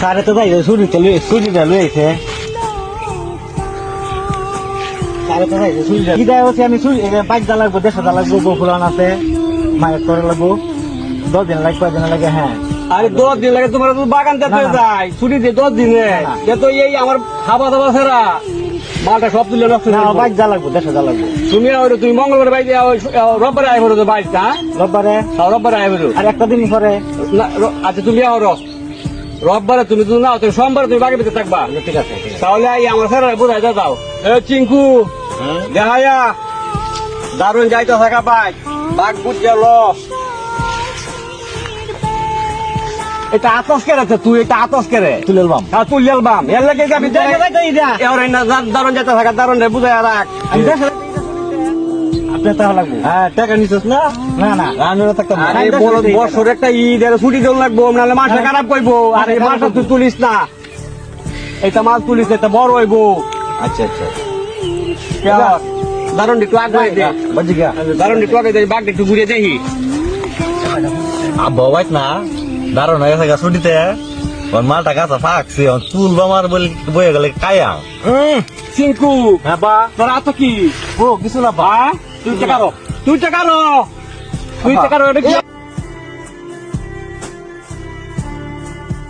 সারে তো যাই ছুটিটা লইছে সারে তো যাই ছুটিটা কি দেয় হচ্ছে আমি বাইক যা লাগবো 150 লাগবো বকুলান আছে মায়ের করে লাগবো 10 দিন লাগবে 5 দিন লাগে হ্যাঁ আরে 10 দিন লাগে তোমার তো বাগান যেতে যায় ছুটি দিয়ে 10 দিনে তো এই আমার খাওয়া দাওয়া ছাড়া মালটা সব তুলে রাখছো না বাইক যা লাগবো 150 লাগবো তুমি মঙ্গলবার বাইক রোববারে আইবো তো বাইকটা রোববারে রোববারে আইবো আর একটা দিনই পরে আচ্ছা তুমি আও রোববারে তুমি তো নাও তুমি সোমবারে তুমি বাগের ভিতরে থাকবা ঠিক আছে তাহলে এই আমার স্যার বোঝাই দাও চিঙ্কু দেখাইয়া দারুন যাইতে থাকা বাইক বাঘ বুঝ গেল এটা আতস কেরে তুই এটা আতস কেরে তুলে এলবাম তুই এলবাম এর লাগে যাবি দারুন যাইতে থাকা দারুন রে বুঝাই রাখ আপনার টাকা লাগবো হ্যাঁ টাকা নিছিস না না না আমি থাকতাম বছর একটা ঈদ এর ছুটি দেওয়া লাগবো নাহলে মাসে খারাপ করবো আর এই মাসে তুই তুলিস না এটা মাছ তুলিস এটা বড় হইব আচ্ছা আচ্ছা দারুন একটু আগে দে বাজি গা দারুন একটু আগে দে বাঘ একটু ঘুরে দেখি আব্বা বাইক না দারুণ হয়ে গেছে ছুটিতে ওর মালটা গাছা ফাঁকছে তুলবা মার বয়ে গেলে কায়া চিঙ্কু হ্যাঁ বা তোর আতো কি ও কিছু না বা তুই টাকারো তুই টাকারো তুই টাকারো